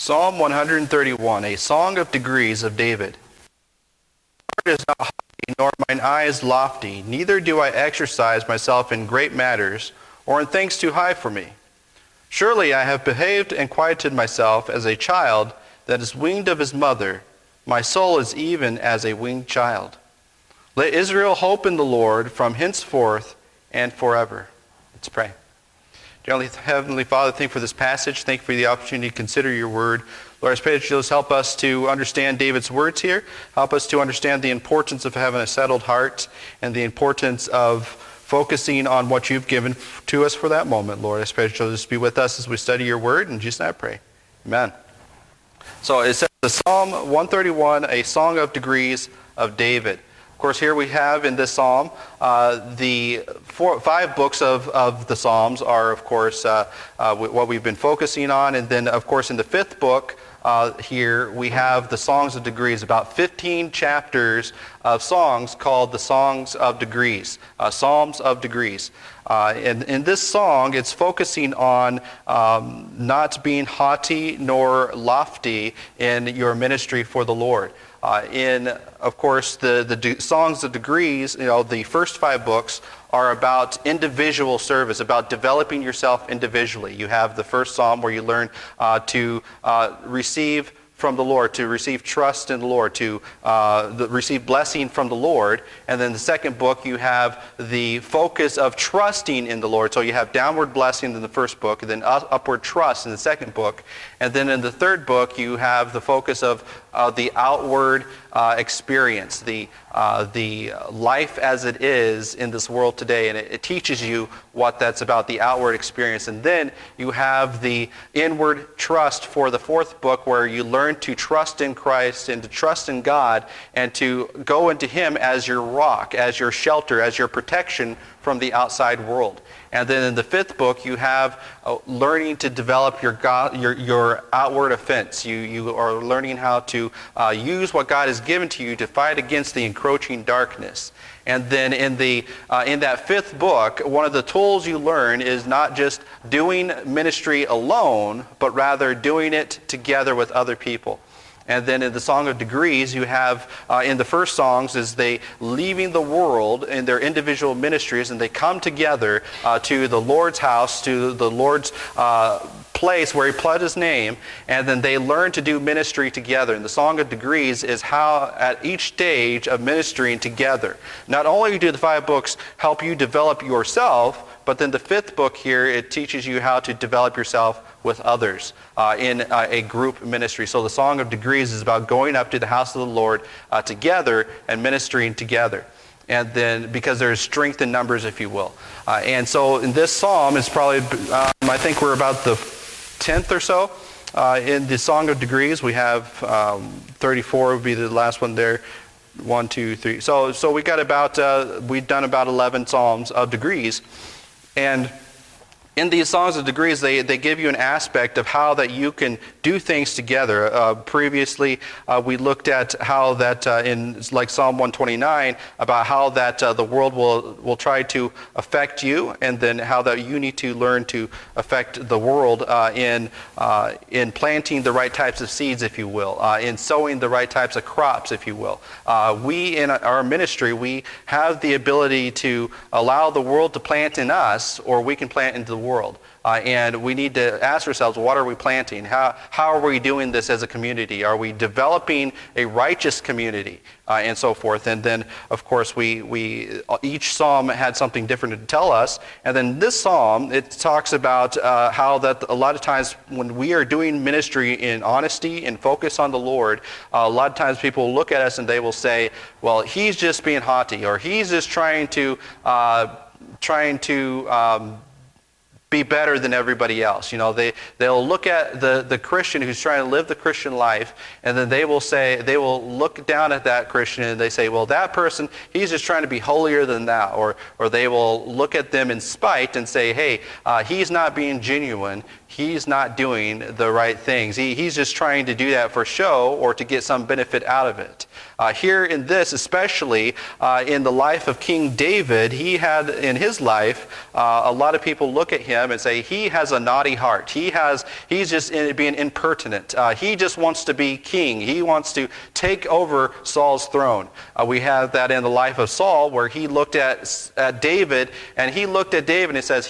Psalm 131, a song of degrees of David. My heart is not haughty, nor mine eyes lofty, neither do I exercise myself in great matters, or in things too high for me. Surely I have behaved and quieted myself as a child that is weaned of his mother. My soul is even as a weaned child. Let Israel hope in the Lord from henceforth and forever. Let's pray. Dear Heavenly Father, thank you for this passage. Thank you for the opportunity to consider your word. Lord, I pray that you'll just help us to understand David's words here. Help us to understand the importance of having a settled heart and the importance of focusing on what you've given to us for that moment, Lord. I pray that you'll just be with us as we study your word. In Jesus' name I pray. Amen. So it says the Psalm 131, a song of degrees of David. Of course, here we have in this psalm, the 5 books of the Psalms are, of course, what we've been focusing on. And then, of course, in the 5th book here, we have the Songs of Degrees, about 15 chapters of songs called the Songs of Degrees, Psalms of Degrees. And in this song, it's focusing on not being haughty nor lofty in your ministry for the Lord. Of course, the Songs of Degrees, the first 5 books are about individual service, about developing yourself individually. You have the first psalm where you learn to receive from the Lord, to receive trust in the Lord, to receive blessing from the Lord. And then the second book, you have the focus of trusting in the Lord. So you have downward blessing in the first book, and then upward trust in the second book. And then in the third book, you have the focus of the outward experience, the life as it is in this world today. And it teaches you what that's about, the outward experience. And then you have the inward trust for the fourth book, where you learn to trust in Christ and to trust in God and to go into Him as your rock, as your shelter, as your protection from the outside world. And then in the 5th book, you have learning to develop your outward offense. You are learning how to use what God has given to you to fight against the encroaching darkness. And then in that 5th book, one of the tools you learn is not just doing ministry alone, but rather doing it together with other people. And then in the Song of Degrees, you have, in the first songs, is they leaving the world in their individual ministries, and they come together to the Lord's house, to the Lord's place where He put His name, and then they learn to do ministry together. And the Song of Degrees is how, at each stage of ministering together, not only do the 5 books help you develop yourself, but then the 5th book here, it teaches you how to develop yourself with others in a group ministry. So the Song of Degrees is about going up to the house of the Lord together and ministering together. And then, because there's strength in numbers, if you will. And so in this psalm, it's probably, I think we're about the 10th or so. In the Song of Degrees, we have 34 would be the last one there. 1, 2, 3. So we got about, we've done about 11 psalms of degrees. And in these Songs of Degrees, they give you an aspect of how that you can do things together. Previously, we looked at how that in like Psalm 129, about how that the world will try to affect you, and then how that you need to learn to affect the world in planting the right types of seeds, if you will, in sowing the right types of crops, if you will. We, in our ministry, we have the ability to allow the world to plant in us, or we can plant into the world. And we need to ask ourselves, what are we planting? How are we doing this as a community? Are we developing a righteous community? And so forth. And then, of course, we each psalm had something different to tell us. And then this psalm, it talks about how that a lot of times when we are doing ministry in honesty and focus on the Lord, a lot of times people look at us and they will say, well, he's just being haughty, or he's just trying to be better than everybody else. They'll look at the Christian who's trying to live the Christian life, and then they will look down at that Christian and they say, well, that person, he's just trying to be holier than thou. Or they will look at them in spite and say, hey, he's not being genuine. He's not doing the right things. He's just trying to do that for show or to get some benefit out of it. Here in this, especially in the life of King David, he had in his life, a lot of people look at him him and say, he has a naughty heart. He's just being impertinent. He just wants to be king. He wants to take over Saul's throne. We have that in the life of Saul, where he looked at David, and he looked at David and says,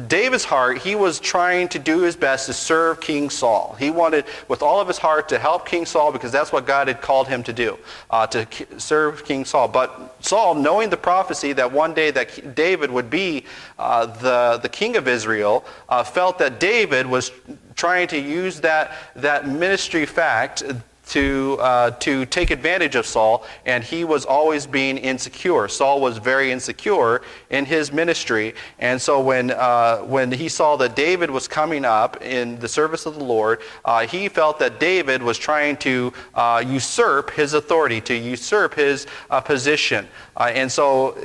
David's heart, he was trying to do his best to serve King Saul. He wanted with all of his heart to help King Saul, because that's what God had called him to do, to serve King Saul. But Saul, knowing the prophecy that one day that David would be the king of Israel, felt that David was trying to use that ministry fact to take advantage of Saul, and he was always being insecure. Saul was very insecure in his ministry, and so when he saw that David was coming up in the service of the Lord, he felt that David was trying to usurp his authority, to usurp his position, and so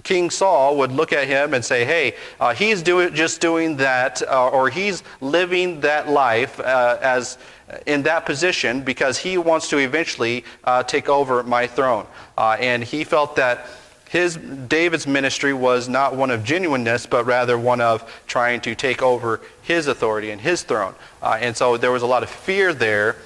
King Saul would look at him and say, hey, he's just doing that, or he's living that life as in that position because he wants to eventually take over my throne. And he felt that David's ministry was not one of genuineness, but rather one of trying to take over his authority and his throne. And so there was a lot of fear there.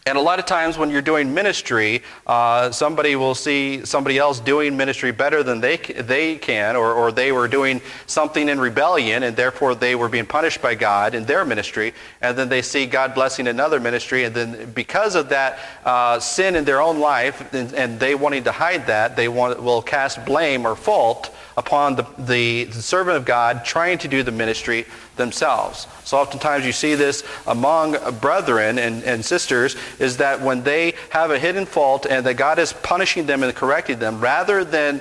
And a lot of times when you're doing ministry, somebody will see somebody else doing ministry better than they can, or they were doing something in rebellion, and therefore they were being punished by God in their ministry. And then they see God blessing another ministry, and then because of that sin in their own life, and they wanting to hide that, will cast blame or fault upon the servant of God trying to do the ministry themselves. So oftentimes you see this among brethren and sisters, is that when they have a hidden fault and that God is punishing them and correcting them, rather than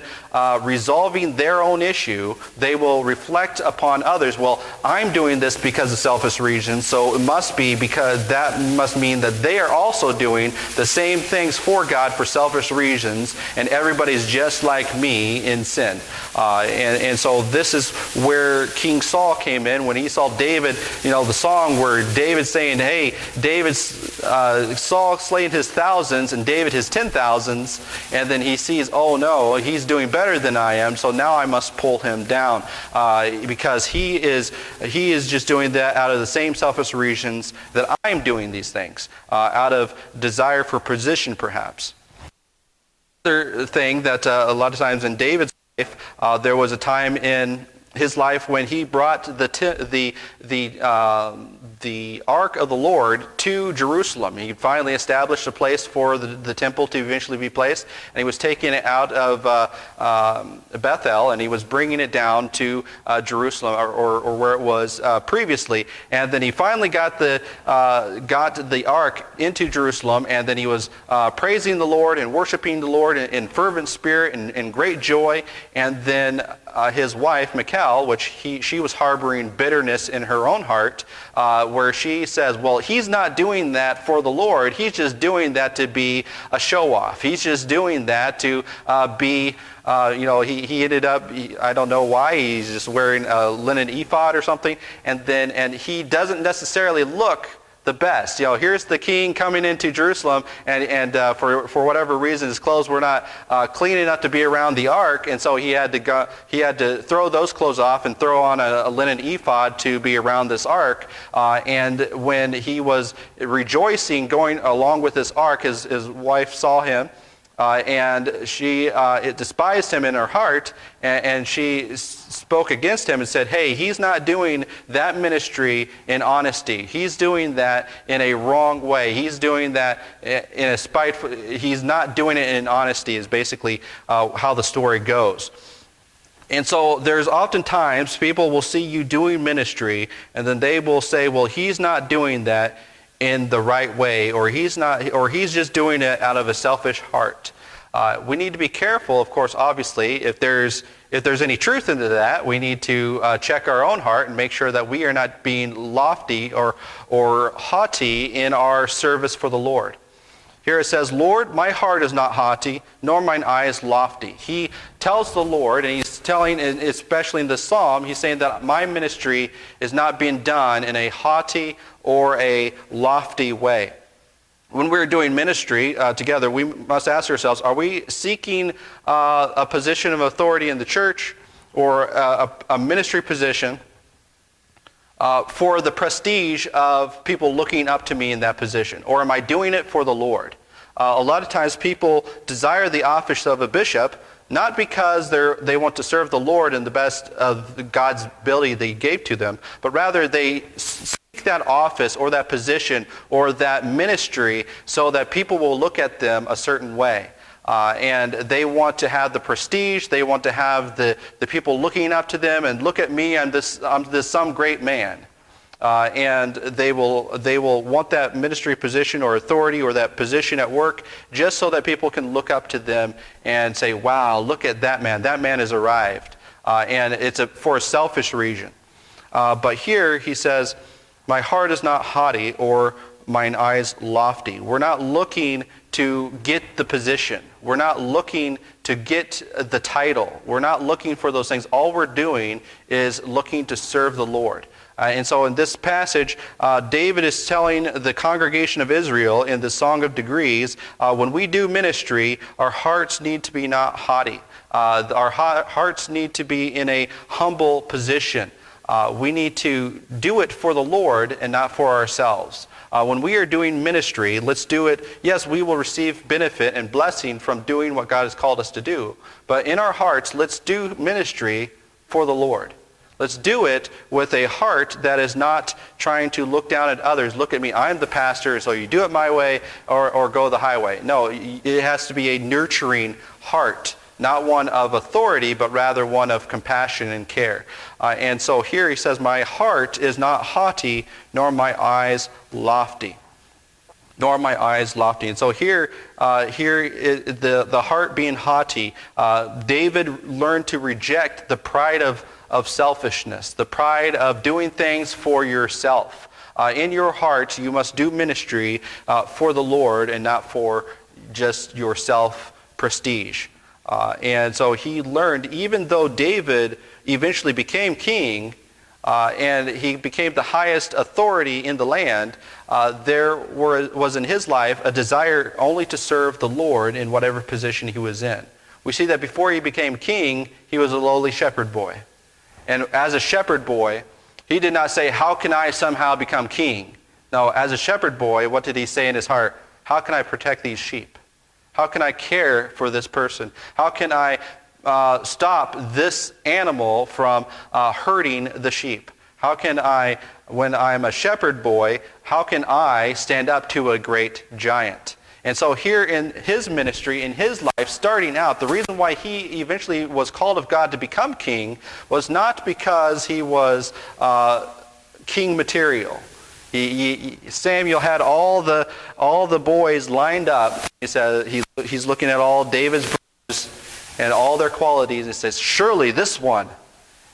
resolving their own issue, they will reflect upon others. Well, I'm doing this because of selfish reasons, so it must be because that must mean that they are also doing the same things for God for selfish reasons, and everybody's just like me in sin. And so this is where King Saul came in when he saw David, the song where David's saying, hey, Saul slaying his thousands and David his 10,000s, and then he sees, oh no, he's doing better than I am, so now I must pull him down because he is just doing that out of the same selfish reasons that I'm doing these things, out of desire for position perhaps. Another thing that a lot of times in David's life, there was a time in his life when he brought the Ark of the Lord to Jerusalem. He finally established a place for the temple to eventually be placed, and he was taking it out of Bethel, and he was bringing it down to Jerusalem, or where it was previously. And then he finally got the Ark into Jerusalem, and then he was praising the Lord and worshiping the Lord in fervent spirit and great joy. And then his wife, Michal, which she was harboring bitterness in her own heart, where she says, well, he's not doing that for the Lord. He's just doing that to be a show-off. He's just doing that to be, he ended up, I don't know why, he's just wearing a linen ephod or something, and he doesn't necessarily look the best. Here's the king coming into Jerusalem, and for whatever reason, his clothes were not clean enough to be around the ark, and so he had to throw those clothes off and throw on a linen ephod to be around this ark. And when he was rejoicing, going along with this ark, his wife saw him. And she despised him in her heart, and she spoke against him and said, hey, he's not doing that ministry in honesty. He's doing that in a wrong way. He's doing that in a spiteful, he's not doing it in honesty, is basically how the story goes. And so there's oftentimes people will see you doing ministry, and then they will say, well, he's not doing that in the right way, or he's just doing it out of a selfish heart. We need to be careful, of course, obviously, if there's any truth into that, we need to check our own heart and make sure that we are not being lofty or haughty in our service for the Lord. Here it says, Lord, my heart is not haughty, nor mine eyes lofty. He tells the Lord, and he's telling, especially in the psalm, he's saying that my ministry is not being done in a haughty or a lofty way. When we're doing ministry together, we must ask ourselves, are we seeking a position of authority in the church, or a ministry position for the prestige of people looking up to me in that position? Or am I doing it for the Lord? A lot of times people desire the office of a bishop not because they want to serve the Lord in the best of God's ability that He gave to them, but rather they seek that office or that position or that ministry so that people will look at them a certain way. And they want to have the prestige, they want to have the people looking up to them and look at me, I'm this some great man. And they will want that ministry position or authority or that position at work just so that people can look up to them and say, wow, look at that man has arrived. And it's for a selfish reason. But here he says, my heart is not haughty or mine eyes lofty. We're not looking to get the position. We're not looking to get the title. We're not looking for those things. All we're doing is looking to serve the Lord. And so in this passage, David is telling the congregation of Israel in the Song of Degrees, when we do ministry, our hearts need to be not haughty. Our hearts need to be in a humble position. We need to do it for the Lord and not for ourselves. When we are doing ministry, let's do it. Yes, we will receive benefit and blessing from doing what God has called us to do. But in our hearts, let's do ministry for the Lord. Let's do it with a heart that is not trying to look down at others. Look at me, I'm the pastor, so you do it my way or go the highway. No, it has to be a nurturing heart, not one of authority, but rather one of compassion and care. And so here he says, my heart is not haughty, nor my eyes lofty. Nor my eyes lofty. And so here the heart being haughty, David learned to reject the pride of selfishness, the pride of doing things for yourself. In your heart, you must do ministry for the Lord and not for just your self-prestige. And so he learned, even though David eventually became king, and he became the highest authority in the land, there was in his life a desire only to serve the Lord in whatever position he was in. We see that before he became king, he was a lowly shepherd boy. And as a shepherd boy, he did not say, how can I somehow become king? No, as a shepherd boy, what did he say in his heart? How can I protect these sheep? How can I care for this person? How can I stop this animal from hurting the sheep? How can I, when I'm a shepherd boy, how can I stand up to a great giant? And so here in his ministry, in his life, starting out, the reason why he eventually was called of God to become king was not because he was king material. Samuel had all the boys lined up. He said he's looking at all David's brothers and all their qualities, and says, surely this one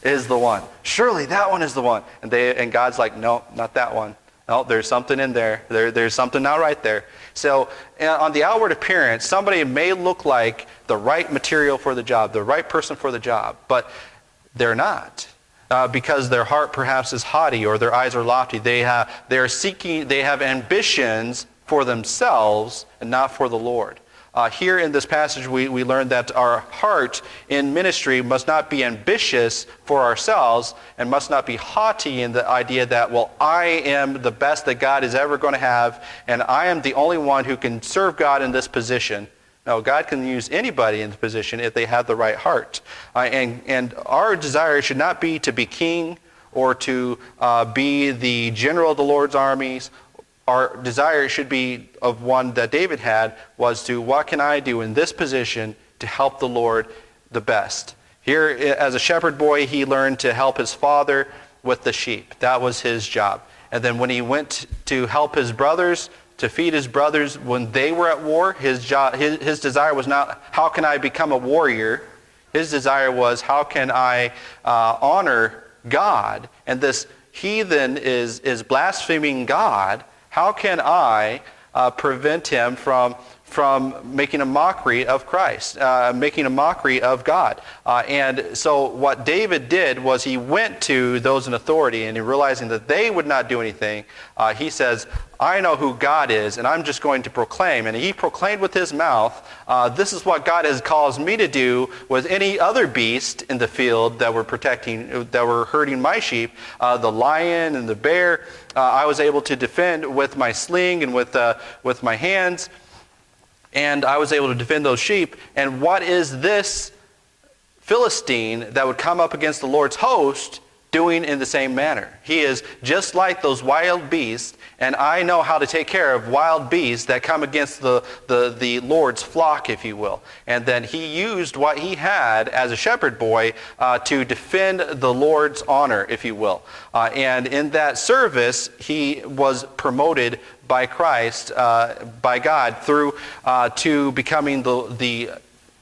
is the one. Surely that one is the one. And God's like, no, not that one. No, there's something in there. There's something not right there. So on the outward appearance, somebody may look like the right material for the job, the right person for the job, but they're not. Because their heart perhaps is haughty or their eyes are lofty. They have ambitions for themselves and not for the Lord. Here in this passage, we learn that our heart in ministry must not be ambitious for ourselves and must not be haughty in the idea that, well, I am the best that God is ever going to have, and I am the only one who can serve God in this position. No, God can use anybody in the position if they have the right heart. And our desire should not be to be king or to be the general of the Lord's armies. Our desire should be of one that David had, was to, what can I do in this position to help the Lord the best? Here, as a shepherd boy, he learned to help his father with the sheep. That was his job. And then when he went to help his brothers, to feed his brothers when they were at war, his desire was not, how can I become a warrior? His desire was, how can I honor God? And this heathen is blaspheming God. How can I prevent him from from making a mockery of Christ, making a mockery of God. And so what David did was he went to those in authority, and he realizing that they would not do anything, he says, I know who God is, and I'm just going to proclaim. And he proclaimed with his mouth, this is what God has caused me to do with any other beast in the field that were hurting my sheep, the lion and the bear. I was able to defend with my sling and with my hands. And I was able to defend those sheep. And what is this Philistine that would come up against the Lord's host doing in the same manner? He is just like those wild beasts, and I know how to take care of wild beasts that come against the Lord's flock, if you will. And then he used what he had as a shepherd boy to defend the Lord's honor, if you will. And in that service, he was promoted by Christ, by God, through to becoming the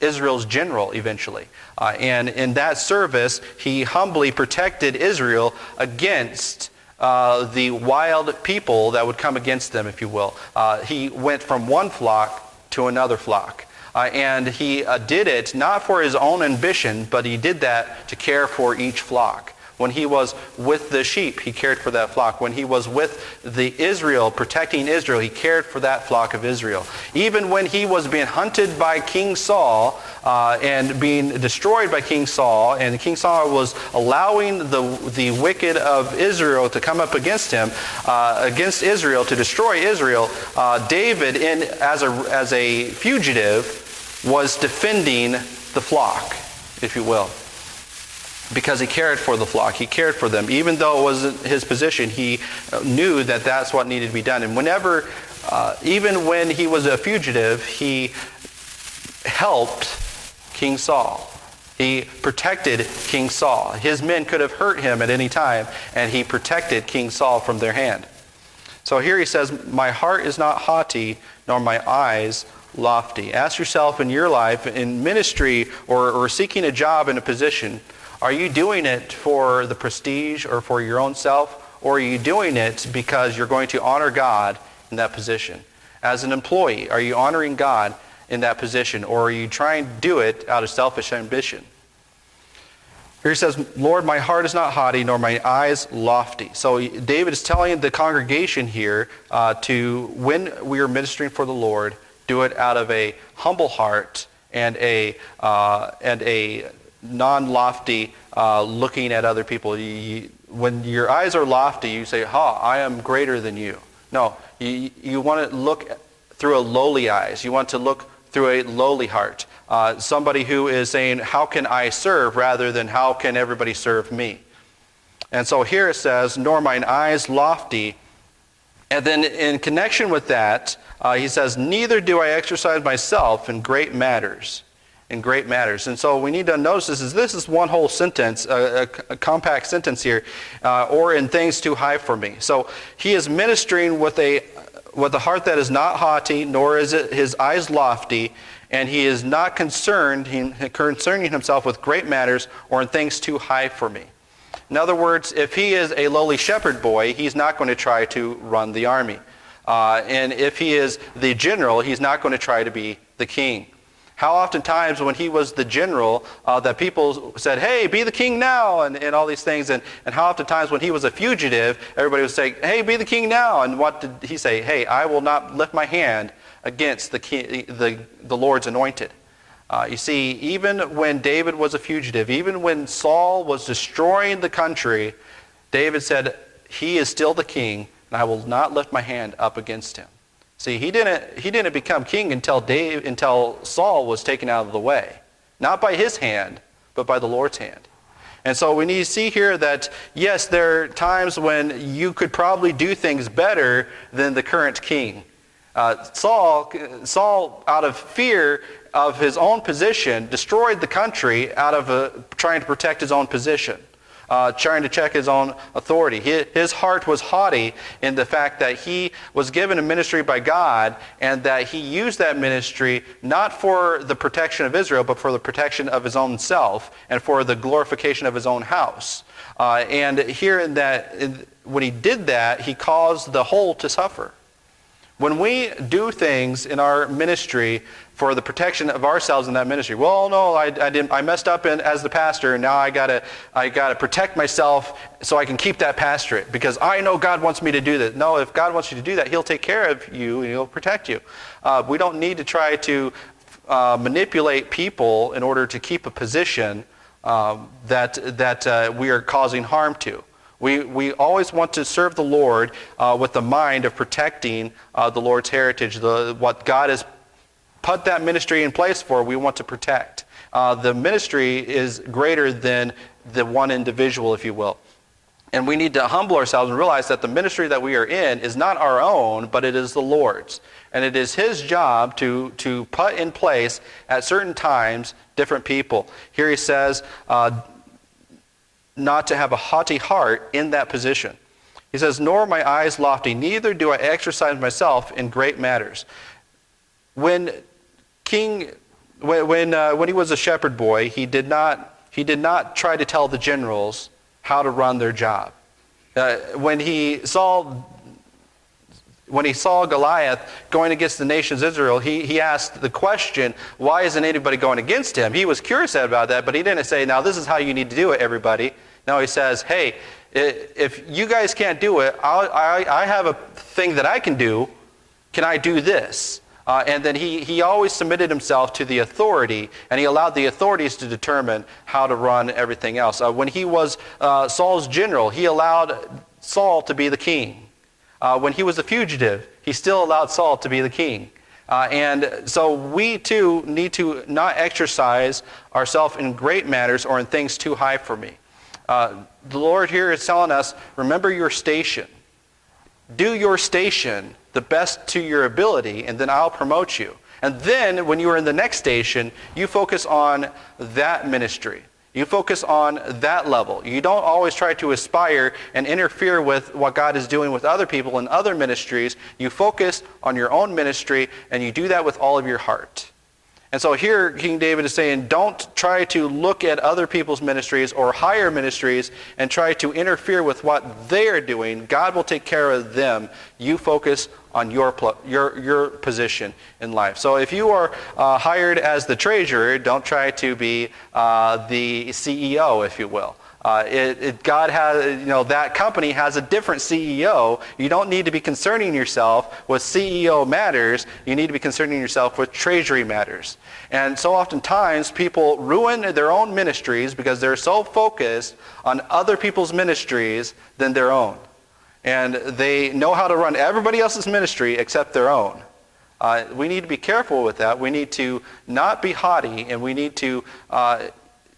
Israel's general eventually. And in that service, he humbly protected Israel against the wild people that would come against them, if you will. He went from one flock to another flock. And he did it not for his own ambition, but he did that to care for each flock. When he was with the sheep, he cared for that flock. When he was with the Israel, protecting Israel, he cared for that flock of Israel. Even when he was being hunted by King Saul and being destroyed by King Saul, and King Saul was allowing the wicked of Israel to come up against him, against Israel, to destroy Israel, David, as a fugitive, was defending the flock, if you will. Because he cared for the flock. He cared for them. Even though it wasn't his position, he knew that that's what needed to be done. And whenever, even when he was a fugitive, he helped King Saul. He protected King Saul. His men could have hurt him at any time, and he protected King Saul from their hand. So here he says, my heart is not haughty, nor my eyes lofty. Ask yourself in your life, in ministry, or seeking a job in a position, are you doing it for the prestige or for your own self? Or are you doing it because you're going to honor God in that position? As an employee, are you honoring God in that position? Or are you trying to do it out of selfish ambition? Here he says, Lord, my heart is not haughty, nor my eyes lofty. So David is telling the congregation here when we are ministering for the Lord, do it out of a humble heart and a non-lofty looking at other people. When your eyes are lofty, you say, I am greater than you. No, you want to look through a lowly eyes. You want to look through a lowly heart. Somebody who is saying, how can I serve, rather than how can everybody serve me? And so here it says, nor mine eyes lofty. And then in connection with that, he says, neither do I exercise myself in great matters. In great matters. And so we need to notice this is one whole sentence, a compact sentence here, or in things too high for me. So he is ministering with a heart that is not haughty, nor is it his eyes lofty, and he is not concerning himself with great matters or in things too high for me. In other words, if he is a lowly shepherd boy, he's not going to try to run the army. And if he is the general, he's not going to try to be the king. How oftentimes when he was the general that people said, hey, be the king now, and all these things. And how oftentimes when he was a fugitive, everybody would say, hey, be the king now. And what did he say? Hey, I will not lift my hand against the Lord's anointed. You see, even when David was a fugitive, even when Saul was destroying the country, David said, he is still the king, and I will not lift my hand up against him. See, he didn't become king until Saul was taken out of the way. Not by his hand, but by the Lord's hand. And so we need to see here that, yes, there are times when you could probably do things better than the current king. Saul, out of fear of his own position, destroyed the country out of trying to protect his own position. Trying to check his own authority. His heart was haughty in the fact that he was given a ministry by God, and that he used that ministry not for the protection of Israel, but for the protection of his own self and for the glorification of his own house. And here when he did that, he caused the whole to suffer. When we do things in our ministry for the protection of ourselves in that ministry, well, no, I messed up as the pastor, and now I gotta protect myself so I can keep that pastorate because I know God wants me to do this. No, if God wants you to do that, He'll take care of you and He'll protect you. We don't need to try to manipulate people in order to keep a position that we are causing harm to. We always want to serve the Lord with the mind of protecting the Lord's heritage, what God has put that ministry in place for, we want to protect. The ministry is greater than the one individual, if you will. And we need to humble ourselves and realize that the ministry that we are in is not our own, but it is the Lord's. And it is His job to put in place at certain times different people. Here he says, not to have a haughty heart in that position. He says, nor are my eyes lofty, neither do I exercise myself in great matters. When he was a shepherd boy, he did not try to tell the generals how to run their job. When he saw Goliath going against the nations of Israel, he asked the question, why isn't anybody going against him? He was curious about that, but he didn't say, now this is how you need to do it, everybody. No, he says, hey, if you guys can't do it, I have a thing that I can do. Can I do this? And then he always submitted himself to the authority, and he allowed the authorities to determine how to run everything else. When he was Saul's general, he allowed Saul to be the king. When he was a fugitive, he still allowed Saul to be the king. And so we too need to not exercise ourselves in great matters or in things too high for me. The Lord here is telling us, remember your station. Do your station the best to your ability, and then I'll promote you. And then when you are in the next station, you focus on that ministry. You focus on that level. You don't always try to aspire and interfere with what God is doing with other people in other ministries. You focus on your own ministry, and you do that with all of your heart. And so here King David is saying, don't try to look at other people's ministries or higher ministries and try to interfere with what they are doing. God will take care of them. You focus on your position in life. So if you are hired as the treasurer, don't try to be the CEO, if you will. God has, that company has a different CEO. You don't need to be concerning yourself with CEO matters. You need to be concerning yourself with treasury matters. And so oftentimes people ruin their own ministries because they're so focused on other people's ministries than their own. And they know how to run everybody else's ministry except their own. We need to be careful with that. We need to not be haughty, and we need to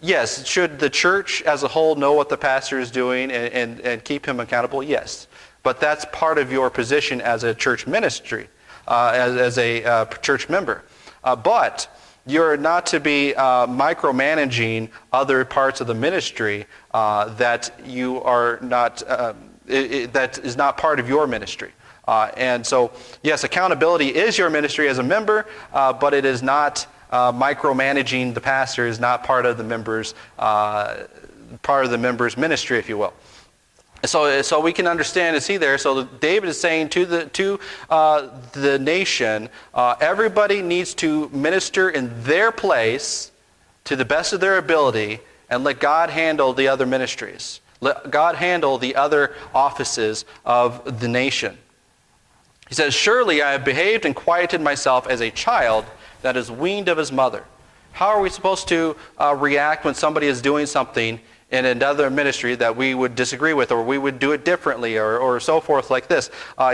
yes, should the church as a whole know what the pastor is doing and keep him accountable? Yes. But that's part of your position as a church ministry, as a church member. But you're not to be micromanaging other parts of the ministry that you are not, that is not part of your ministry. And so, yes, accountability is your ministry as a member, but it is not micromanaging the pastor is not part of the members' ministry, if you will. So we can understand and see there. So David is saying to the nation, everybody needs to minister in their place to the best of their ability, and let God handle the other ministries. Let God handle the other offices of the nation. He says, surely I have behaved and quieted myself as a child that is weaned of his mother. How are we supposed to react when somebody is doing something in another ministry that we would disagree with, or we would do it differently, or so forth like this?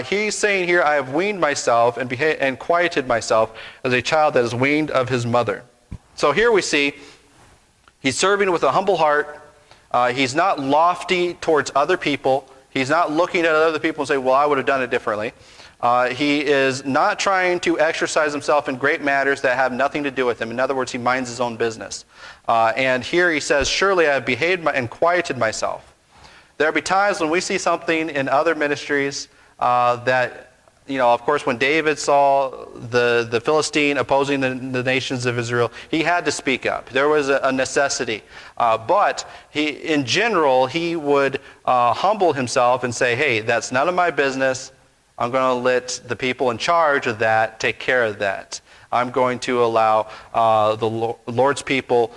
He's saying here, I have weaned myself and quieted myself as a child that is weaned of his mother. So here we see he's serving with a humble heart. He's not lofty towards other people. He's not looking at other people and saying, well, I would have done it differently. He is not trying to exercise himself in great matters that have nothing to do with him. In other words, he minds his own business. And here he says, surely I have behaved and quieted myself. There will be times when we see something in other ministries that, of course, when David saw the Philistine opposing the nations of Israel, he had to speak up. There was a necessity. But in general, he would humble himself and say, hey, that's none of my business. I'm going to let the people in charge of that take care of that. I'm going to allow the Lord's people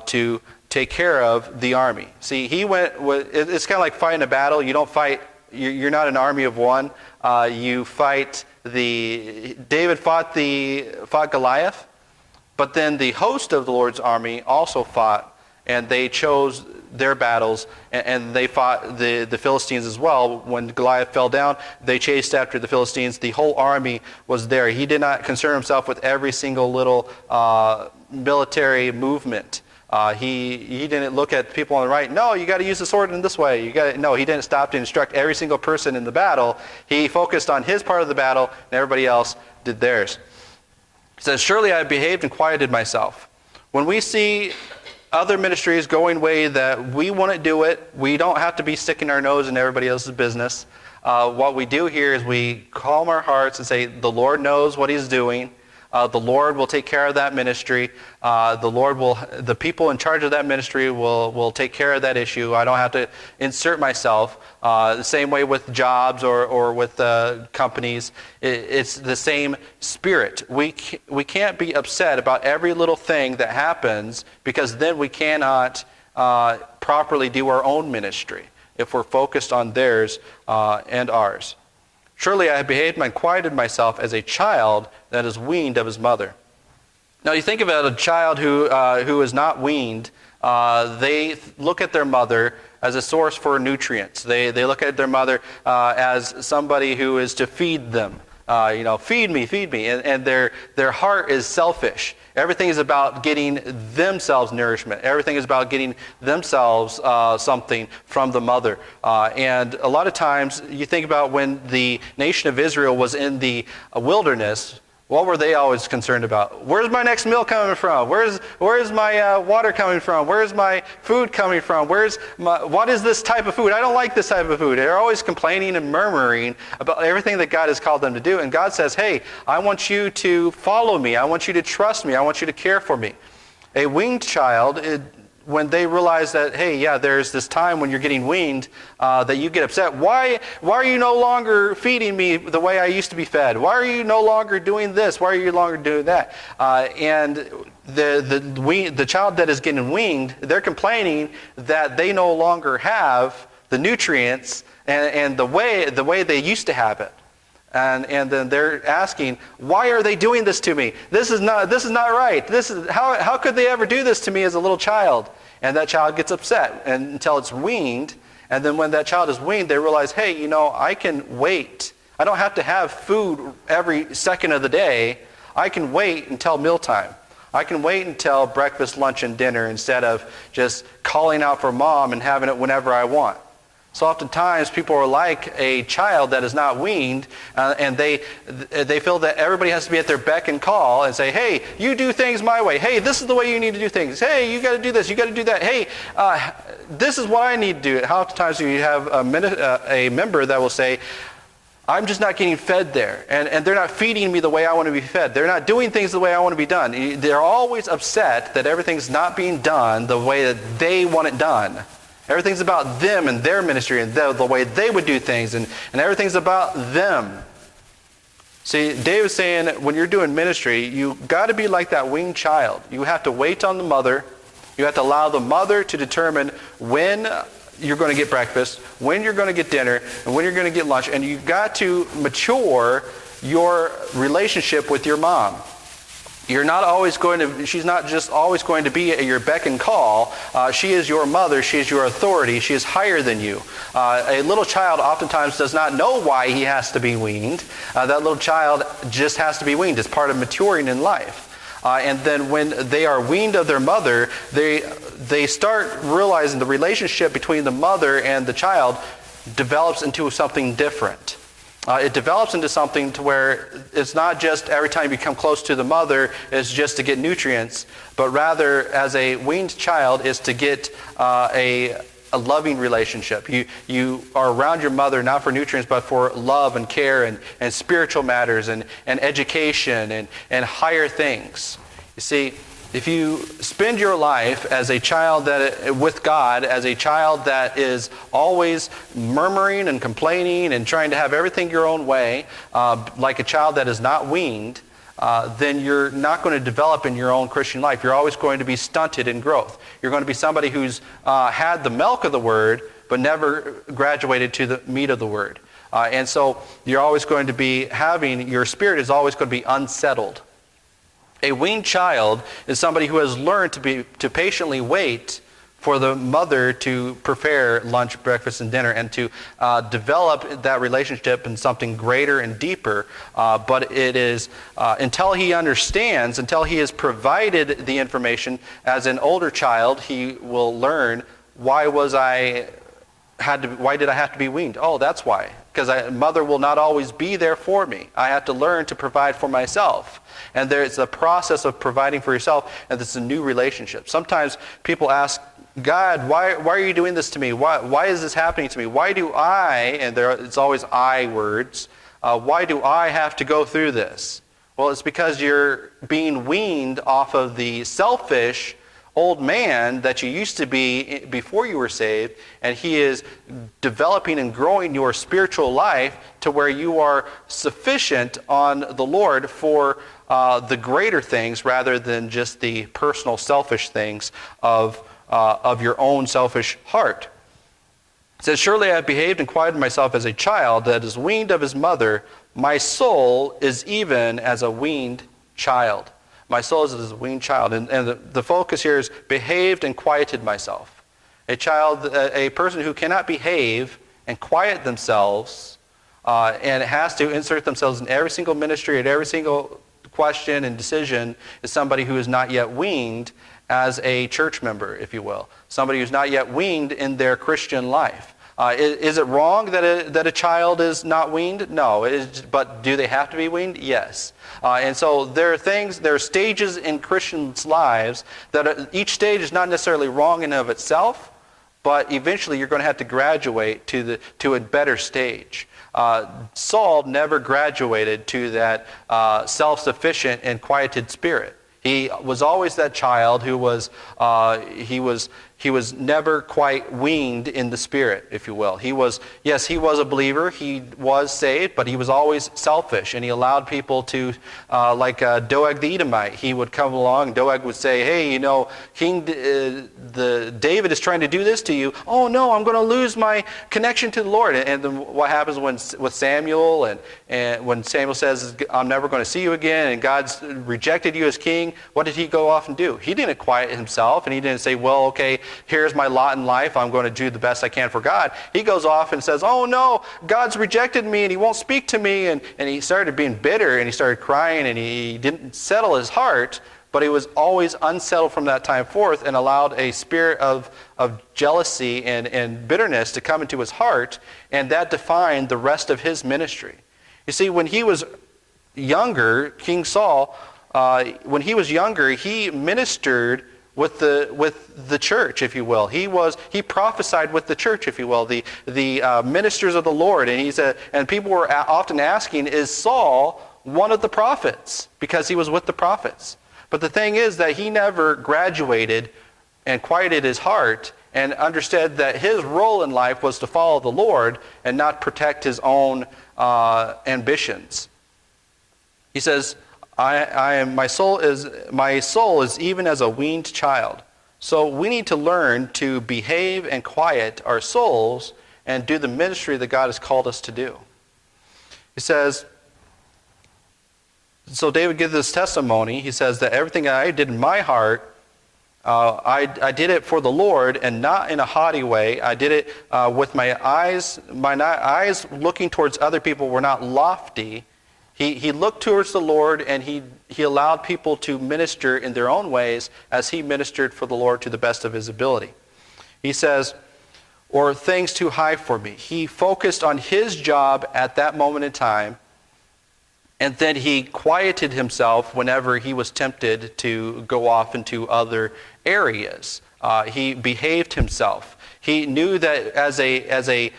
to take care of the army. See, it's kind of like fighting a battle. You don't fight, you're not an army of one. You fight David fought Goliath, but then the host of the Lord's army also fought, and they chose their battles, and they fought the Philistines as well. When Goliath fell down, they chased after the Philistines. The whole army was there. He did not concern himself with every single little military movement. He didn't look at people on the right. No, you got to use the sword in this way. No, he didn't stop to instruct every single person in the battle. He focused on his part of the battle, and everybody else did theirs. He says, surely I behaved and quieted myself. When we see other ministries going way that we want to do it, we don't have to be sticking our nose in everybody else's business. What we do here is we calm our hearts and say, the Lord knows what he's doing. The Lord will take care of that ministry. The people in charge of that ministry will take care of that issue. I don't have to insert myself. The same way with jobs or with companies. It's the same spirit. We can't be upset about every little thing that happens, because then we cannot properly do our own ministry if we're focused on theirs and ours. Surely I have behaved and quieted myself as a child that is weaned of his mother. Now you think about a child who is not weaned. They look at their mother as a source for nutrients. They look at their mother as somebody who is to feed them. Feed me. And their heart is selfish. Everything is about getting themselves nourishment. Everything is about getting themselves something from the mother. And a lot of times, you think about when the nation of Israel was in the wilderness, what were they always concerned about? Where's my next meal coming from? Where's my water coming from? Where's my food coming from? What is this type of food? I don't like this type of food. They're always complaining and murmuring about everything that God has called them to do. And God says, hey, I want you to follow me. I want you to trust me. I want you to care for me. A weaned child, when they realize that, hey, yeah, there's this time when you're getting weaned, that you get upset. Why are you no longer feeding me the way I used to be fed? Why are you no longer doing this? Why are you no longer doing that? And the child that is getting weaned, they're complaining that they no longer have the nutrients and the way they used to have it. And then they're asking, why are they doing this to me? This is not right. How could they ever do this to me as a little child? And that child gets upset until it's weaned. And then when that child is weaned, they realize, hey, I can wait. I don't have to have food every second of the day. I can wait until mealtime. I can wait until breakfast, lunch, and dinner instead of just calling out for mom and having it whenever I want. So oftentimes people are like a child that is not weaned, and they feel that everybody has to be at their beck and call and say, hey, you do things my way. Hey, this is the way you need to do things. Hey, you got to do this. You got to do that. Hey, this is what I need to do. How oftentimes do you have a member that will say, I'm just not getting fed there, and they're not feeding me the way I want to be fed. They're not doing things the way I want to be done. They're always upset that everything's not being done the way that they want it done. Everything's about them and their ministry and the way they would do things, and everything's about them. See, David's saying when you're doing ministry, you got to be like that weaned child. You have to wait on the mother. You have to allow the mother to determine when you're going to get breakfast, when you're going to get dinner, and when you're going to get lunch. And you've got to mature your relationship with your mom. She's not just always going to be at your beck and call. She is your mother. She is your authority. She is higher than you. A little child oftentimes does not know why he has to be weaned. That little child just has to be weaned. It's part of maturing in life. And then when they are weaned of their mother, they start realizing the relationship between the mother and the child develops into something different. It develops into something to where it's not just every time you come close to the mother is just to get nutrients, but rather as a weaned child is to get a loving relationship. You are around your mother not for nutrients, but for love and care and spiritual matters and education and higher things. You see, If you spend your life as a child with God, as a child that is always murmuring and complaining and trying to have everything your own way, like a child that is not weaned, then you're not going to develop in your own Christian life. You're always going to be stunted in growth. You're going to be somebody who's had the milk of the Word, but never graduated to the meat of the Word. And so you're always going to be your spirit is always going to be unsettled. A weaned child is somebody who has learned to patiently wait for the mother to prepare lunch, breakfast, and dinner, and to develop that relationship in something greater and deeper. But it is until he understands, until he is provided the information, as an older child, he will learn, why did I have to be weaned? Oh, that's why. Because mother will not always be there for me. I have to learn to provide for myself. And there's a process of providing for yourself, and it's a new relationship. Sometimes people ask, God, why are you doing this to me? Why is this happening to me? Why do I, and it's always I words, why do I have to go through this? Well, it's because you're being weaned off of the selfish old man that you used to be before you were saved, and he is developing and growing your spiritual life to where you are sufficient on the Lord for the greater things rather than just the personal selfish things of your own selfish heart. It says, surely I have behaved and quieted myself as a child that is weaned of his mother. My soul is even as a weaned child. My soul is as a weaned child. And the focus here is behaved and quieted myself. A person who cannot behave and quiet themselves and has to insert themselves in every single ministry, at every single question and decision, is somebody who is not yet weaned as a church member, if you will. Somebody who's not yet weaned in their Christian life. Is it wrong that a child is not weaned? No. But do they have to be weaned? Yes. And so there are stages in Christians' lives that each stage is not necessarily wrong in and of itself, but eventually you're going to have to graduate to a better stage. Saul never graduated to that self-sufficient and quieted spirit. He was always that child who was never quite weaned in the spirit, if you will. He was a believer, he was saved, but he was always selfish, and he allowed people to, like Doeg the Edomite, he would come along, Doeg would say, hey, King David is trying to do this to you. Oh no, I'm going to lose my connection to the Lord. And then what happens with Samuel, and when Samuel says, I'm never going to see you again, and God's rejected you as king, what did he go off and do? He didn't quiet himself, and he didn't say, well, okay, here's my lot in life, I'm going to do the best I can for God. He goes off and says, oh no, God's rejected me and he won't speak to me, and he started being bitter, and he started crying, and he didn't settle his heart, but he was always unsettled from that time forth, and allowed a spirit of jealousy and bitterness to come into his heart, and that defined the rest of his ministry. You see, when he was younger, King Saul, when he was younger, he ministered with the church, if you will. He prophesied with the church, if you will, the ministers of the Lord. And people were often asking, is Saul one of the prophets? Because he was with the prophets. But the thing is that he never graduated and quieted his heart and understood that his role in life was to follow the Lord and not protect his own ambitions. He says, my soul is even as a weaned child. So we need to learn to behave and quiet our souls and do the ministry that God has called us to do. He says, so David gives this testimony. He says that everything I did in my heart, I did it for the Lord and not in a haughty way. I did it with my eyes looking towards other people were not lofty. He looked towards the Lord, and he allowed people to minister in their own ways as he ministered for the Lord to the best of his ability. He says, or things too high for me. He focused on his job at that moment in time, and then he quieted himself whenever he was tempted to go off into other areas. He behaved himself. He knew that as a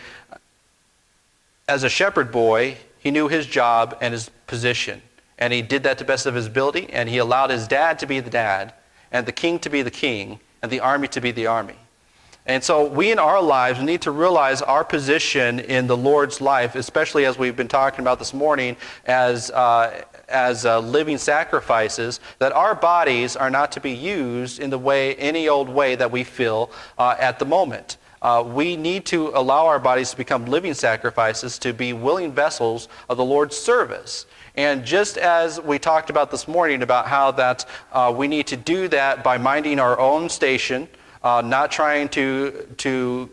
shepherd boy, he knew his job and his position, and he did that to the best of his ability, and he allowed his dad to be the dad, and the king to be the king, and the army to be the army. And so we in our lives need to realize our position in the Lord's life, especially as we've been talking about this morning as living sacrifices, that our bodies are not to be used in the way, any old way that we feel at the moment. We need to allow our bodies to become living sacrifices, to be willing vessels of the Lord's service. And just as we talked about this morning about how that we need to do that by minding our own station, not trying to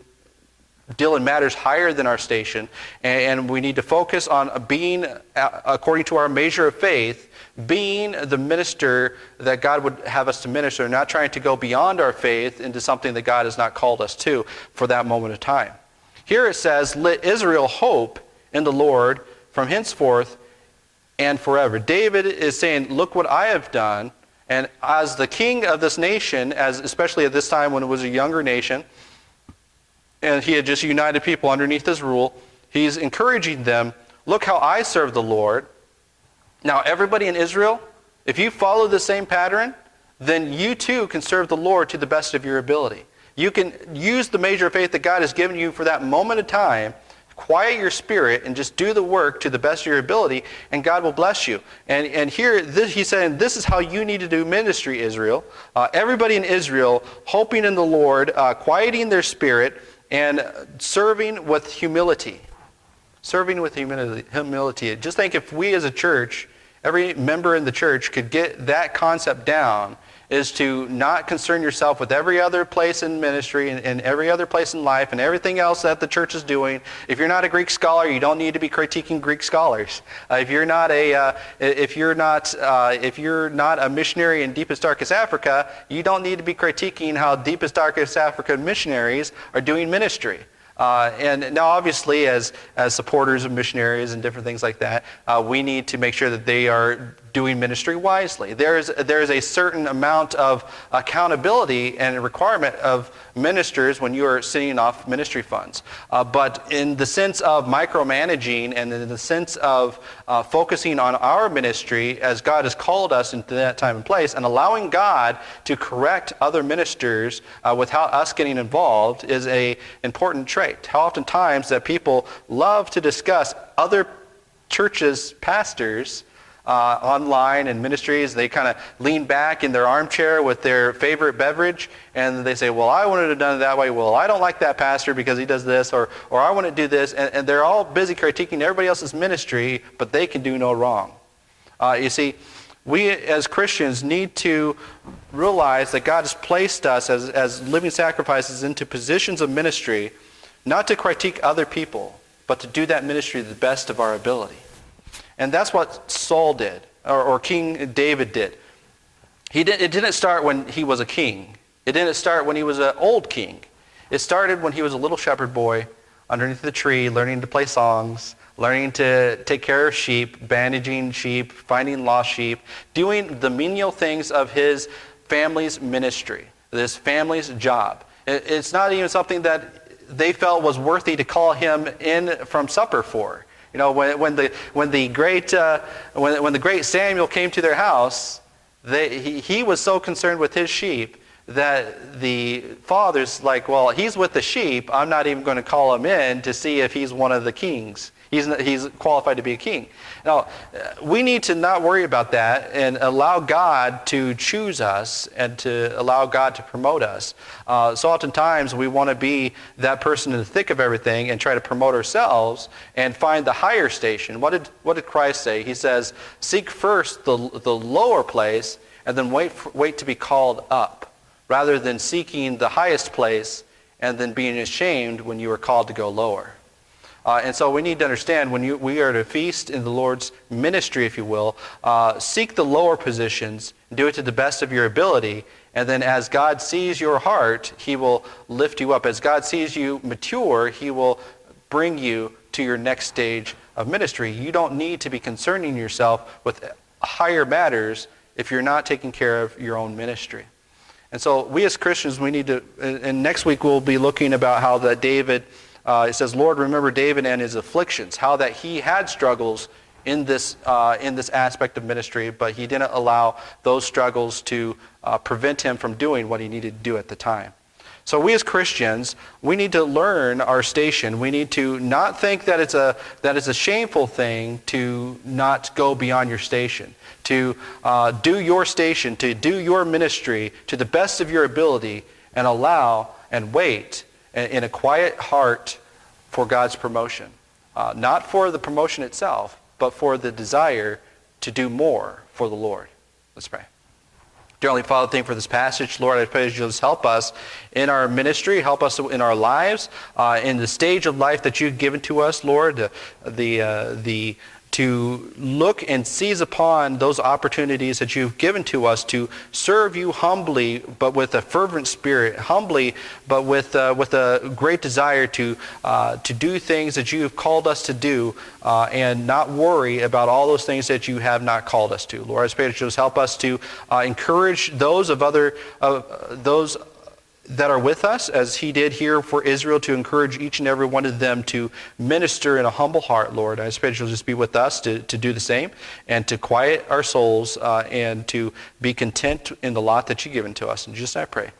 deal in matters higher than our station, and we need to focus on being, according to our measure of faith, being the minister that God would have us to minister, not trying to go beyond our faith into something that God has not called us to for that moment of time. Here it says, let Israel hope in the Lord from henceforth and forever. David is saying, look what I have done. And as the king of this nation, especially at this time when it was a younger nation, and he had just united people underneath his rule, he's encouraging them, look how I serve the Lord. Now everybody in Israel, if you follow the same pattern, then you too can serve the Lord to the best of your ability. You can use the measure of faith that God has given you for that moment of time, quiet your spirit and just do the work to the best of your ability, and God will bless you. And here he's saying, this is how you need to do ministry, Israel. Everybody in Israel hoping in the Lord, quieting their spirit, and serving with humility. Serving with humility. Just think if we as a church, every member in the church could get that concept down, is to not concern yourself with every other place in ministry and every other place in life and everything else that the church is doing. If you're not a Greek scholar, you don't need to be critiquing Greek scholars. If you're not a missionary in deepest darkest Africa, you don't need to be critiquing how deepest darkest Africa missionaries are doing ministry. And now obviously as supporters of missionaries and different things like that, we need to make sure that they are doing ministry wisely. There is a certain amount of accountability and requirement of ministers when you are sitting off ministry funds. But in the sense of micromanaging and in the sense of focusing on our ministry as God has called us into that time and place, and allowing God to correct other ministers without us getting involved is an important trait. How oftentimes that people love to discuss other churches' pastors online and ministries. They kind of lean back in their armchair with their favorite beverage, and they say, well, I wanted to have done it that way. Well, I don't like that pastor because he does this, or I want to do this. And they're all busy critiquing everybody else's ministry, but they can do no wrong. You see, we as Christians need to realize that God has placed us as living sacrifices into positions of ministry, not to critique other people, but to do that ministry to the best of our ability. And that's what Saul did, or King David did. It didn't start when he was a king. It didn't start when he was an old king. It started when he was a little shepherd boy underneath the tree, learning to play songs, learning to take care of sheep, bandaging sheep, finding lost sheep, doing the menial things of his family's ministry, this family's job. It's not even something that they felt was worthy to call him in from supper for. You know, when the great Samuel came to their house, he was so concerned with his sheep that the father's like, well, he's with the sheep. I'm not even going to call him in to see if he's one of the kings. He's qualified to be a king. Now, we need to not worry about that and allow God to choose us and to allow God to promote us. So oftentimes we want to be that person in the thick of everything and try to promote ourselves and find the higher station. What did Christ say? He says, seek first the lower place and then wait to be called up, rather than seeking the highest place and then being ashamed when you are called to go lower. And so we need to understand when we are to feast in the Lord's ministry, if you will, seek the lower positions, do it to the best of your ability, and then as God sees your heart, He will lift you up. As God sees you mature, He will bring you to your next stage of ministry. You don't need to be concerning yourself with higher matters if you're not taking care of your own ministry. And so we as Christians, we need to, and next week we'll be looking about how that David, it says, Lord, remember David and his afflictions, how that he had struggles in this aspect of ministry, but he didn't allow those struggles to prevent him from doing what he needed to do at the time. So we as Christians, we need to learn our station. We need to not think that it's a shameful thing to not go beyond your station, to do your station, to do your ministry to the best of your ability, and allow and wait in a quiet heart for God's promotion. Not for the promotion itself, but for the desire to do more for the Lord. Let's pray. Dear Heavenly Father, thank you for this passage. Lord, I pray that you'll just help us in our ministry, help us in our lives, in the stage of life that you've given to us, Lord, to look and seize upon those opportunities that you've given to us to serve you humbly, but with a fervent spirit, humbly, but with a great desire to do things that you have called us to do, and not worry about all those things that you have not called us to. Lord, I pray that you'll just help us to encourage those that are with us, as he did here for Israel, to encourage each and every one of them to minister in a humble heart, Lord. I pray that you'll just be with us to do the same, and to quiet our souls, and to be content in the lot that you've given to us. In Jesus' name I pray.